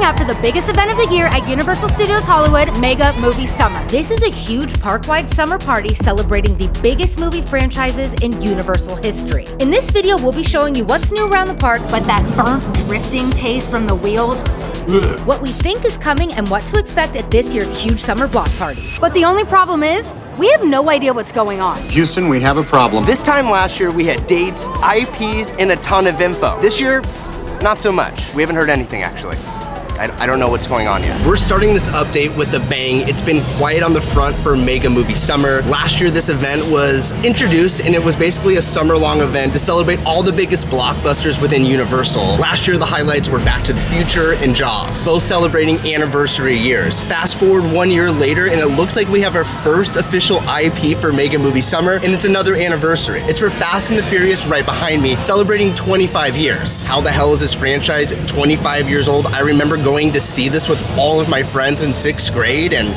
up for the biggest event of the year at Universal Studios Hollywood, Mega Movie Summer. This is a huge park-wide summer party celebrating the biggest movie franchises in Universal history. In this video, we'll be showing you what's new around the park, but that burnt drifting taste from the wheels, what we think is coming, and what to expect at this year's huge summer block party. But the only problem is, we have no idea what's going on. Houston, we have a problem. This time last year, we had dates, IPs, and a ton of info. This year, not so much. We haven't heard anything, actually. I don't know what's going on yet. We're starting this update with a bang. It's been quiet on the front for Mega Movie Summer. Last year, this event was introduced, and it was basically a summer-long event to celebrate all the biggest blockbusters within Universal. Last year, the highlights were Back to the Future and Jaws, both celebrating anniversary years. Fast forward 1 year later, and it looks like we have our first official IP for Mega Movie Summer, and it's another anniversary. It's for Fast and the Furious right behind me, celebrating 25 years. How the hell is this franchise 25 years old? I remember going to see this with all of my friends in 6th grade and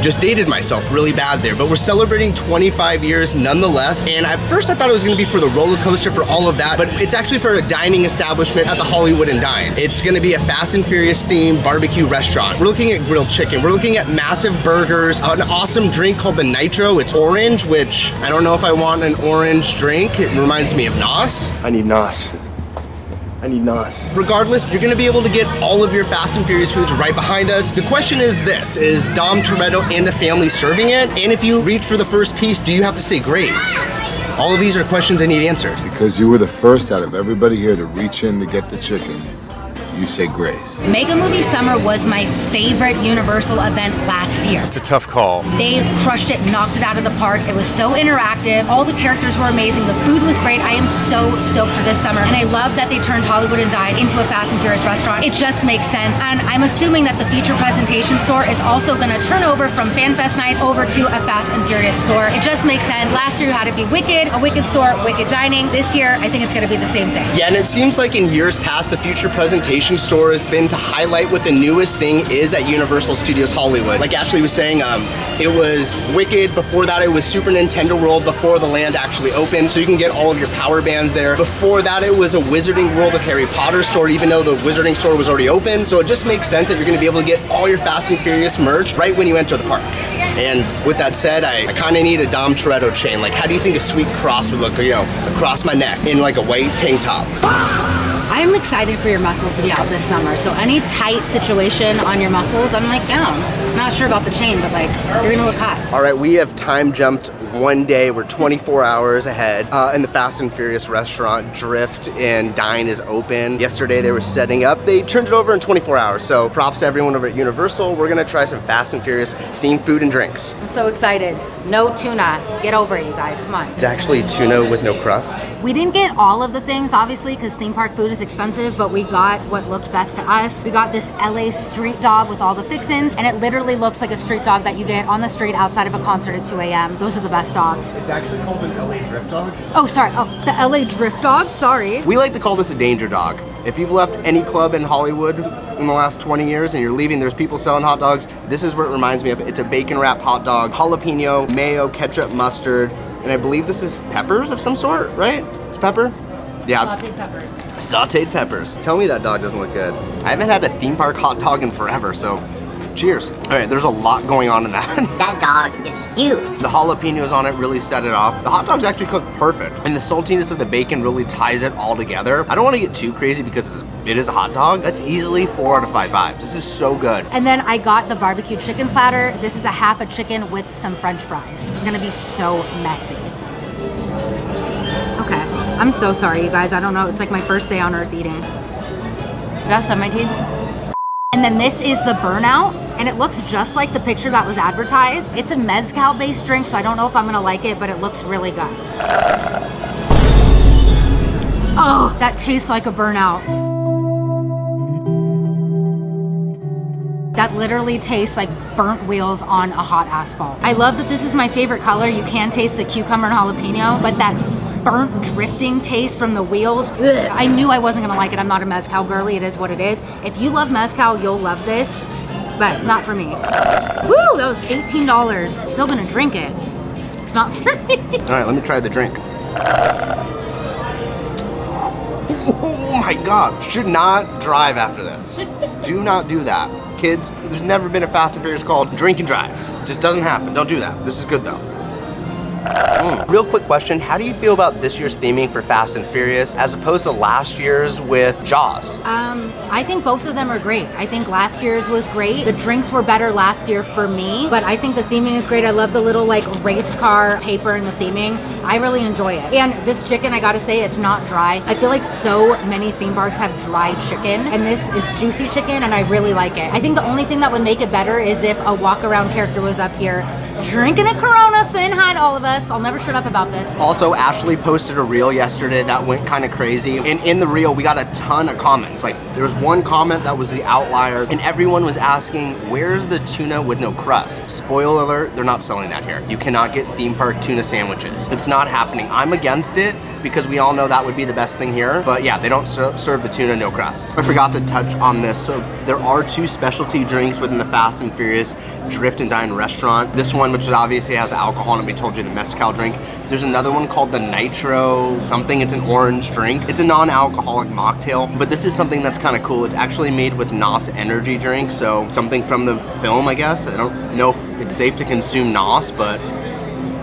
just dated myself really bad there, but we're celebrating 25 years nonetheless. And at first I thought it was gonna be for the roller coaster, for all of that, but it's actually for a dining establishment at the Hollywood and Dine. It's gonna be a Fast and Furious themed barbecue restaurant. We're looking at grilled chicken. We're looking at massive burgers, an awesome drink called the Nitro. It's orange, which I don't know if I want an orange drink. It reminds me of Nos. I need Nos. I need Nos. Regardless, you're gonna be able to get all of your Fast and Furious foods right behind us. The question is this, is Dom Toretto and the family serving it? And if you reach for the first piece, do you have to say grace? All of these are questions I need answered. Because you were the first out of everybody here to reach in to get the chicken, you say grace. Mega Movie Summer was my favorite Universal event last year. It's a tough call. They crushed it, knocked it out of the park. It was so interactive. All the characters were amazing. The food was great. I am so stoked for this summer. And I love that they turned Hollywood and Dine into a Fast and Furious restaurant. It just makes sense. And I'm assuming that the feature presentation store is also gonna turn over from FanFest nights over to a Fast and Furious store. It just makes sense. Last year you had to be Wicked, a Wicked store, Wicked Dining. This year, I think it's gonna be the same thing. Yeah, and it seems like in years past, the feature presentation store has been to highlight what the newest thing is at Universal Studios Hollywood. Like Ashley was saying, it was Wicked. Before that, it was Super Nintendo World before the land actually opened, so you can get all of your power bands there. Before that, it was a Wizarding World of Harry Potter store, even though the Wizarding store was already open. So it just makes sense that you're gonna be able to get all your Fast and Furious merch right when you enter the park. And with that said, I kinda need a Dom Toretto chain. Like, how do you think a sweet cross would look, you know, across my neck in like a white tank top? I'm excited for your muscles to be out this summer. So any tight situation on your muscles, I'm like down. Not sure about the chain, but like, you're gonna look hot. All right, we have time jumped one day. We're 24 hours ahead. And the Fast and Furious restaurant, Drift and Dine, is open. Yesterday they were setting up. They turned it over in 24 hours. So props to everyone over at Universal. We're gonna try some Fast and Furious themed food and drinks. I'm so excited. No tuna. Get over it, you guys, come on. It's actually tuna with no crust. We didn't get all of the things, obviously, because theme park food is expensive, but we got what looked best to us. We got this LA street dog with all the fixins, and it literally looks like a street dog that you get on the street outside of a concert at 2 a.m. Those are the best dogs. It's actually called an LA Drift Dog. Oh, sorry. Oh, the LA Drift Dog? Sorry. We like to call this a danger dog. If you've left any club in Hollywood in the last 20 years and you're leaving, there's people selling hot dogs. This is what it reminds me of. It's a bacon wrap hot dog, jalapeno, mayo, ketchup, mustard, and I believe this is peppers of some sort, right? It's pepper? Yeah. Sauteed peppers. Sauteed peppers. Tell me that dog doesn't look good. I haven't had a theme park hot dog in forever, so cheers. All right, there's a lot going on in that. That dog is huge. The jalapenos on it really set it off. The hot dog's actually cooked perfect. And the saltiness of the bacon really ties it all together. I don't want to get too crazy because it is a hot dog. That's easily 4 out of 5 vibes. This is so good. And then I got the barbecue chicken platter. This is a half a chicken with some French fries. It's gonna be so messy. Okay, I'm so sorry, you guys. I don't know, it's like my first day on earth eating. Do I have some in my teeth? And then this is the Burnout, and it looks just like the picture that was advertised. It's a mezcal-based drink, so I don't know if I'm gonna like it, but it looks really good. Oh, that tastes like a Burnout. That literally tastes like burnt wheels on a hot asphalt. I love that this is my favorite color. You can taste the cucumber and jalapeno, but that burnt drifting taste from the wheels. Ugh. I knew I wasn't gonna like it. I'm not a mezcal girly. It is what it is. If you love mezcal, you'll love this, but not for me. Woo, that was $18. Still gonna drink it. It's not for me. All right, let me try the drink. Oh my God, should not drive after this. Do not do that. Kids, there's never been a Fast and Furious called Drink and Drive. It just doesn't happen. Don't do that. This is good though. Real quick question, how do you feel about this year's theming for Fast and Furious as opposed to last year's with Jaws? I think both of them are great. I think last year's was great. The drinks were better last year for me, but I think the theming is great. I love the little like race car paper in the theming. I really enjoy it. And this chicken, I gotta say, it's not dry. I feel like so many theme parks have dry chicken, and this is juicy chicken, and I really like it. I think the only thing that would make it better is if a walk-around character was up here drinking a Corona, saying hi to all of us. I'll never shut up about this. Also, Ashley posted a reel yesterday that went kind of crazy. And in the reel, we got a ton of comments. Like, there was one comment that was the outlier, and everyone was asking, where's the tuna with no crust? Spoiler alert, they're not selling that here. You cannot get theme park tuna sandwiches. It's not happening. I'm against it because we all know that would be the best thing here. But yeah, they don't serve the tuna no crust. I forgot to touch on this. So there are 2 specialty drinks within the Fast and Furious Drift and Dine restaurant. This one, which obviously has alcohol, and we told you the mezcal drink. There's another one called the Nitro something. It's an orange drink. It's a non-alcoholic mocktail, but this is something that's kind of cool. It's actually made with NOS energy drink, so something from the film, I guess. I don't know if it's safe to consume NOS, but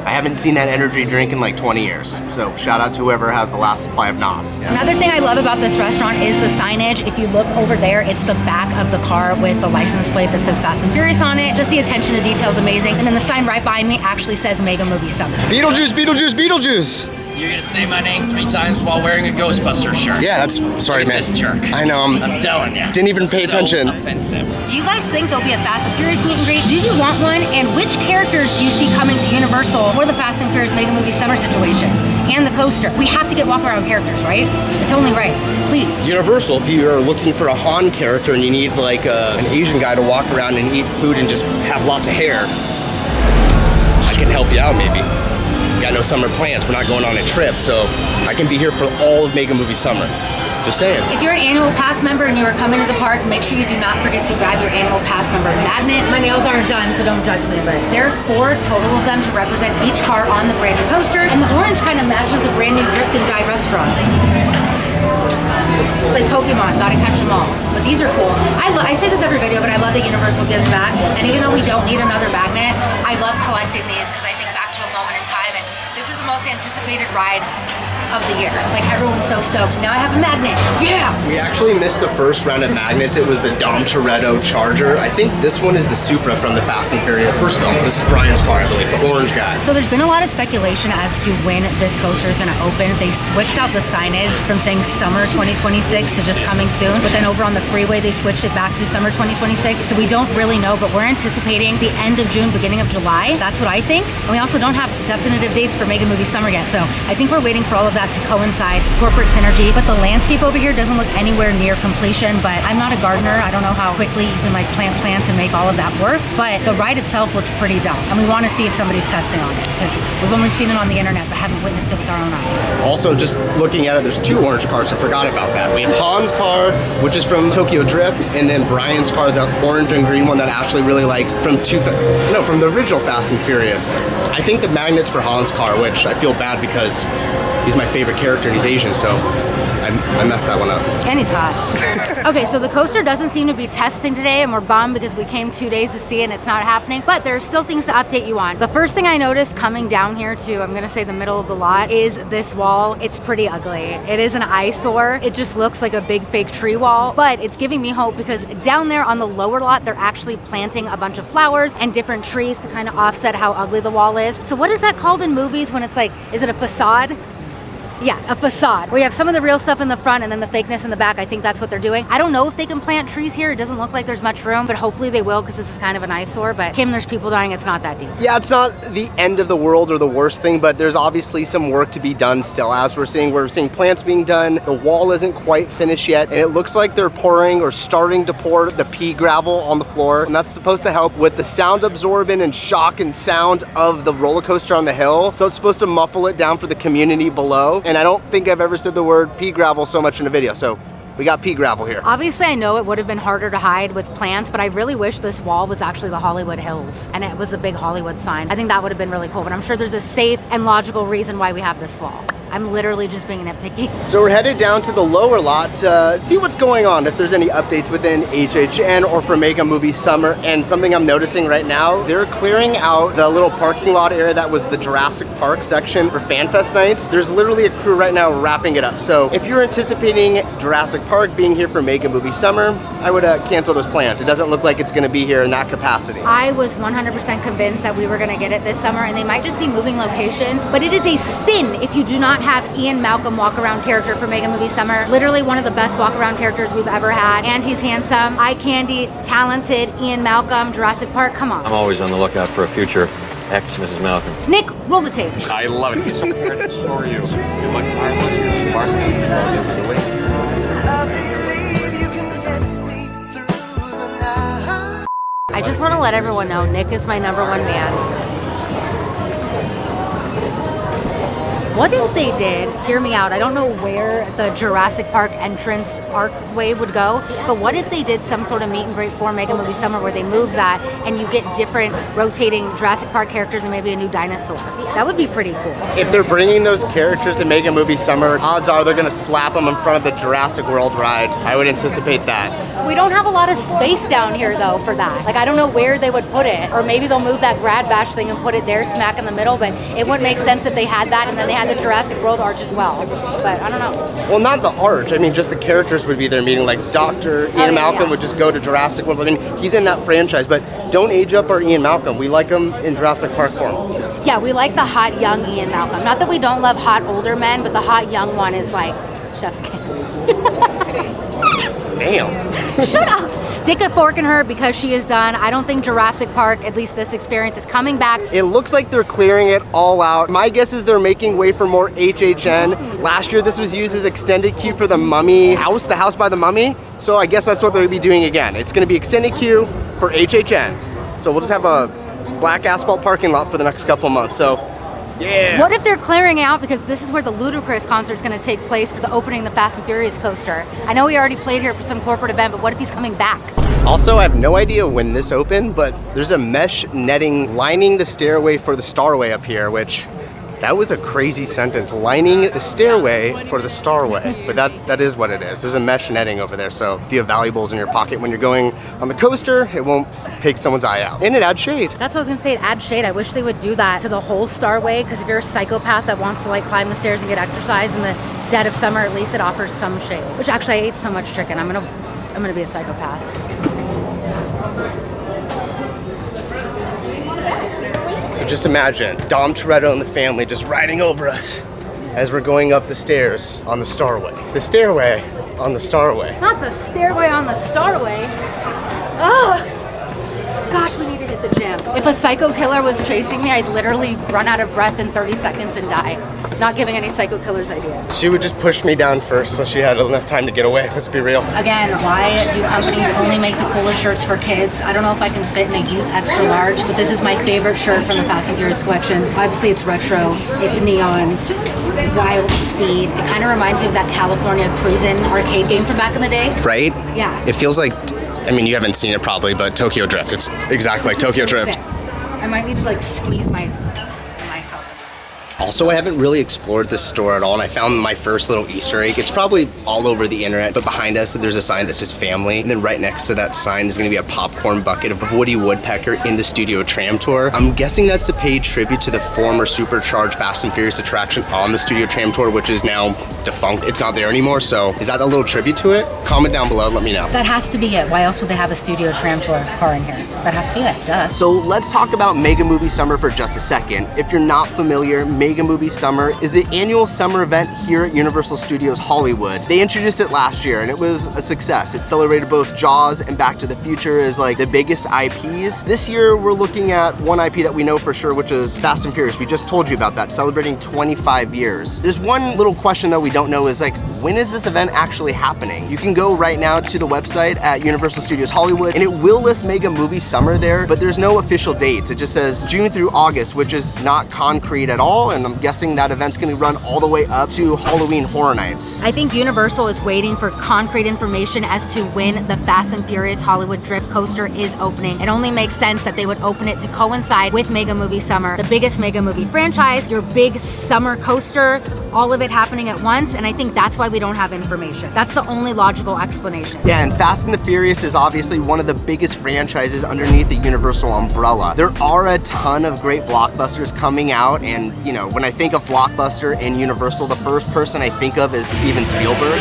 I haven't seen that energy drink in like 20 years. So shout out to whoever has the last supply of NOS. Another thing I love about this restaurant is the signage. If you look over there, it's the back of the car with the license plate that says Fast and Furious on it. Just the attention to detail is amazing. And then the sign right behind me actually says Mega Movie Summer. Beetlejuice, Beetlejuice, Beetlejuice. You're gonna say my name 3 times while wearing a Ghostbuster shirt. Yeah, that's, sorry, man. This jerk. I know, I'm telling you. Didn't even pay attention. Offensive. Do you guys think there'll be a Fast and Furious meet and greet? Do you want one? And which characters do you see coming to Universal for the Fast and Furious Mega Movie Summer situation? And the coaster. We have to get walk-around characters, right? It's only right. Please. Universal, if you're looking for a Han character and you need like an Asian guy to walk around and eat food and just have lots of hair, I can help you out maybe. Got no summer plans, we're not going on a trip, so I can be here for all of Mega Movie Summer. Just saying. If you're an annual pass member and you are coming to the park, make sure you do not forget to grab your annual pass member magnet. My nails aren't done, so don't judge me, but there are 4 total of them to represent each car on the brand new coaster, and the orange kind of matches the brand new Drift and Dine restaurant. It's like Pokemon, gotta catch them all. But these are cool. I say this every video, but I love that Universal gives back, and even though we don't need another magnet, I love collecting these because I think back to a moment in time, and this is the most anticipated ride of the year. Like, everyone's so stoked. Now I have a magnet. Yeah! We actually missed the first round of magnets. It was the Dom Toretto Charger. I think this one is the Supra from the Fast and Furious first film. This is Brian's car, I believe, the orange guy. So there's been a lot of speculation as to when this coaster is gonna open. They switched out the signage from saying summer 2026 to just coming soon, but then over on the freeway, they switched it back to summer 2026. So we don't really know, but we're anticipating the end of June, beginning of July. That's what I think. And we also don't have definitive dates for Mega Movie Summer yet. So I think we're waiting for all of that to coincide, corporate synergy. But the landscape over here doesn't look anywhere near completion, but I'm not a gardener. I don't know how quickly you can like plant plants and make all of that work, but the ride itself looks pretty dope. And we want to see if somebody's testing on it because we've only seen it on the internet, but haven't witnessed it with our own eyes. Also, just looking at it, there's 2 orange cars. I forgot about that. We have Han's car, which is from Tokyo Drift, and then Brian's car, the orange and green one that Ashley really likes from the original Fast and Furious. I think the magnet's for Han's car, which I feel bad because he's my favorite character and he's Asian, so I messed that one up. And he's hot. Okay, so the coaster doesn't seem to be testing today, and we're bummed because we came 2 days to see it and it's not happening, but there's still things to update you on. The first thing I noticed coming down here to, I'm gonna say the middle of the lot, is this wall. It's pretty ugly. It is an eyesore. It just looks like a big fake tree wall, but it's giving me hope because down there on the lower lot, they're actually planting a bunch of flowers and different trees to kind of offset how ugly the wall is. So what is that called in movies when it's like, is it a facade? Yeah, a facade. We have some of the real stuff in the front and then the fakeness in the back. I think that's what they're doing. I don't know if they can plant trees here. It doesn't look like there's much room, but hopefully they will because this is kind of an eyesore. But Kim, there's people dying. It's not that deep. Yeah, it's not the end of the world or the worst thing, but there's obviously some work to be done still. As we're seeing plants being done. The wall isn't quite finished yet, and it looks like they're pouring or starting to pour the pea gravel on the floor, and that's supposed to help with the sound absorbent and shock and sound of the roller coaster on the hill. So it's supposed to muffle it down for the community below, and I don't think I've ever said the word pea gravel so much in a video, so we got pea gravel here. Obviously, I know it would have been harder to hide with plants, but I really wish this wall was actually the Hollywood Hills and it was a big Hollywood sign. I think that would have been really cool, but I'm sure there's a safe and logical reason why we have this wall. I'm literally just being nitpicky. So we're headed down to the lower lot to see what's going on, if there's any updates within HHN or for Mega Movie Summer. And something I'm noticing right now, they're clearing out the little parking lot area that was the Jurassic Park section for FanFest nights. There's literally a crew right now wrapping it up. So if you're anticipating Jurassic Park being here for Mega Movie Summer, I would cancel those plans. It doesn't look like it's gonna be here in that capacity. I was 100% convinced that we were gonna get it this summer, and they might just be moving locations, but it is a sin if you do not have Ian Malcolm walk around character for Mega Movie Summer. Literally one of the best walk around characters we've ever had, and he's handsome, eye candy, talented Ian Malcolm, Jurassic Park, come on. I'm always on the lookout for a future ex-Mrs. Malcolm. Nick, roll the tape. I love it. He's so prepared to store you. You're much marvelous. You're smart. You're witty. I just want to let everyone know Nick is my #1 man. What if they did, hear me out, I don't know where the Jurassic Park entrance archway would go, but what if they did some sort of meet and greet for Mega Movie Summer where they move that and you get different rotating Jurassic Park characters and maybe a new dinosaur? That would be pretty cool. If they're bringing those characters to Mega Movie Summer, odds are they're gonna slap them in front of the Jurassic World ride. I would anticipate that. We don't have a lot of space down here though for that. Like I don't know where they would put it, or maybe they'll move that Grad Bash thing and put it there smack in the middle, but it wouldn't make sense if they had that and then they had the Jurassic World arch as well. But I don't know. Well, not the arch. I mean, just the characters would be there meeting. Like Dr. Ian Malcolm would just go to Jurassic World. I mean, he's in that franchise, but don't age up our Ian Malcolm. We like him in Jurassic Park form. Yeah, we like the hot young Ian Malcolm. Not that we don't love hot older men, but the hot young one is like chef's kiss. Damn. Shut up. Stick a fork in her because she is done. I don't think Jurassic Park, at least this experience, is coming back. It looks like they're clearing it all out. My guess is they're making way for more HHN. Last year this was used as extended queue for the Mummy house, the house by the Mummy. So I guess that's what they'll be doing again. It's gonna be extended queue for HHN. So we'll just have a black asphalt parking lot for the next couple months. So yeah. What if they're clearing out because this is where the Ludacris concert is going to take place for the opening of the Fast and Furious coaster? I know he already played here for some corporate event, but what if he's coming back? Also, I have no idea when this opened, but there's a mesh netting lining the stairway for the Starway up here, which that was a crazy sentence. Lining the stairway for the Starway, but that is what it is. There's a mesh netting over there, so if you have valuables in your pocket when you're going on the coaster, it won't take someone's eye out. And it adds shade. That's what I was gonna say, it adds shade. I wish they would do that to the whole Starway, because if you're a psychopath that wants to like climb the stairs and get exercise in the dead of summer, at least it offers some shade. Which actually, I ate so much chicken. I'm gonna be a psychopath. So just imagine Dom Toretto and the family just riding over us as we're going up the stairs on the Starway. The stairway on the Starway. Not the stairway on the Starway. Ugh. Gosh, we need to hit the gym. If a psycho killer was chasing me, I'd literally run out of breath in 30 seconds and die. Not giving any psycho killers ideas. She would just push me down first so she had enough time to get away. Let's be real. Again, why do companies only make the coolest shirts for kids? I don't know if I can fit in a youth extra large, but this is my favorite shirt from the Fast and Furious collection. Obviously it's retro, it's neon, wild speed. It kind of reminds me of that California Cruisin' arcade game from back in the day. Right? Yeah. It feels like, I mean, you haven't seen it probably, but Tokyo Drift. It's exactly like Tokyo Drift. Sick. I might need to like squeeze myself into this. Also, I haven't really explored this store at all, and I found my first little Easter egg. It's probably all over the internet, but behind us, there's a sign that says family, and then right next to that sign is gonna be a popcorn bucket of Woody Woodpecker in the Studio Tram Tour. I'm guessing that's to pay tribute to the former supercharged Fast and Furious attraction on the Studio Tram Tour, which is now defunct. It's not there anymore, so is that a little tribute to it? Comment down below, let me know. That has to be it. Why else would they have a Studio Tram Tour car in here? That has to be it, duh. So let's talk about Mega Movie Summer for just a second. If you're not familiar, Mega Movie Summer is the annual summer event here at Universal Studios Hollywood. They introduced it last year and it was a success. It celebrated both Jaws and Back to the Future as like the biggest IPs. This year we're looking at one IP that we know for sure, which is Fast and Furious. We just told you about that, celebrating 25 years. There's one little question though we don't know is like, when is this event actually happening? You can go right now to the website at Universal Studios Hollywood and it will list Mega Movie Summer there, but there's no official dates. It just says June through August, which is not concrete at all. And and I'm guessing that event's gonna run all the way up to Halloween Horror Nights. I think Universal is waiting for concrete information as to when the Fast and Furious Hollywood Drift Coaster is opening. It only makes sense that they would open it to coincide with Mega Movie Summer, the biggest Mega Movie franchise, your big summer coaster, all of it happening at once, and I think that's why we don't have information. That's the only logical explanation. Yeah, and Fast and the Furious is obviously one of the biggest franchises underneath the Universal umbrella. There are a ton of great blockbusters coming out, and you know, when I think of blockbuster and Universal, the first person I think of is Steven Spielberg.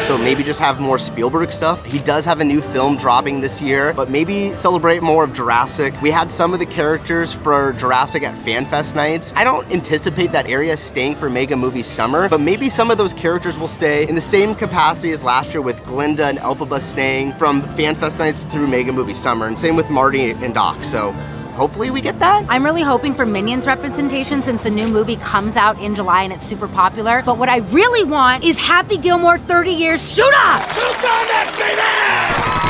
So maybe just have more Spielberg stuff. He does have a new film dropping this year, but maybe celebrate more of Jurassic. We had some of the characters for Jurassic at FanFest nights. I don't anticipate that area staying for Mega Movie Summer, but maybe some of those characters will stay in the same capacity as last year with Glinda and Elphaba staying from FanFest nights through Mega Movie Summer, and same with Marty and Doc. So hopefully we get that. I'm really hoping for Minions representation since the new movie comes out in July and it's super popular. But what I really want is Happy Gilmore 30 years shoot up! Shoot on that, baby!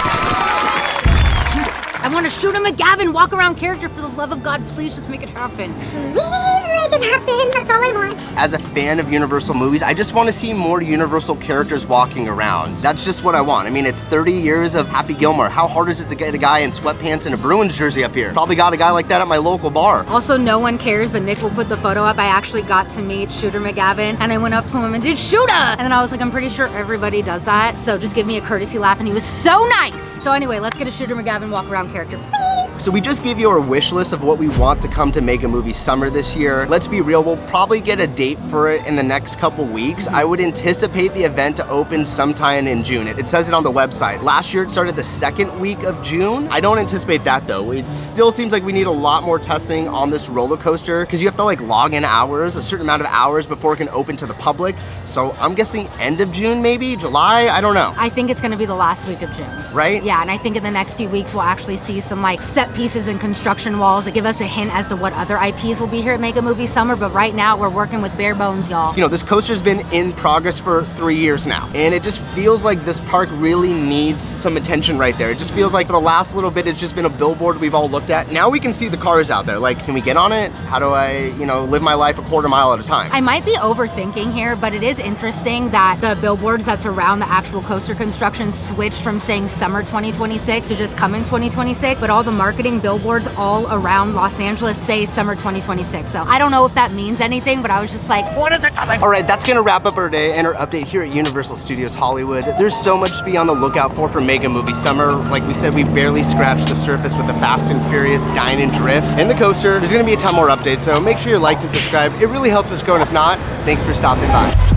I want to shoot a McGavin walk around character. For the love of God, please just make it happen. Please make it happen, that's all I want. As a fan of Universal movies, I just want to see more Universal characters walking around. That's just what I want. I mean, it's 30 years of Happy Gilmore. How hard is it to get a guy in sweatpants and a Bruins jersey up here? Probably got a guy like that at my local bar. Also, no one cares, but Nick will put the photo up. I actually got to meet Shooter McGavin, and I went up to him and did Shooter! And then I was like, I'm pretty sure everybody does that, so just give me a courtesy laugh, and he was so nice! So anyway, let's get a Shooter McGavin walk around character, please. So we just gave you our wish list of what we want to come to Mega Movie Summer this year. Let's be real, we'll probably get a date for it in the next couple weeks. I would anticipate the event to open sometime in June. It says it on the website. Last year it started the second week of June. I don't anticipate that though. It still seems like we need a lot more testing on this roller coaster because you have to like log in hours, a certain amount of hours before it can open to the public. So I'm guessing end of June maybe, July, I don't know. I think it's gonna be the last week of June. Right? Yeah, and I think in the next few weeks we'll actually see some like set pieces and construction walls that give us a hint as to what other IPs will be here at Mega Movie Summer, but right now we're working with bare bones, y'all. You know, this coaster's been in progress for 3 years now, and it just feels like this park really needs some attention right there. It just feels like for the last little bit, it's just been a billboard we've all looked at. Now we can see the cars out there. Like, can we get on it? How do I, you know, live my life a quarter mile at a time? I might be overthinking here, but it is interesting that the billboards that's around the actual coaster construction switched from saying summer 2026 to just coming 2026, but all the marketing billboards all around Los Angeles say summer 2026. So I don't know if that means anything, but I was just like, when is it coming? All right, that's gonna wrap up our day and our update here at Universal Studios Hollywood. There's so much to be on the lookout for Mega Movie Summer. Like we said, we barely scratched the surface with the Fast and Furious Dine and Drift and the coaster. There's gonna be a ton more updates, so make sure you're liked and subscribed. It really helps us grow, and if not, thanks for stopping by.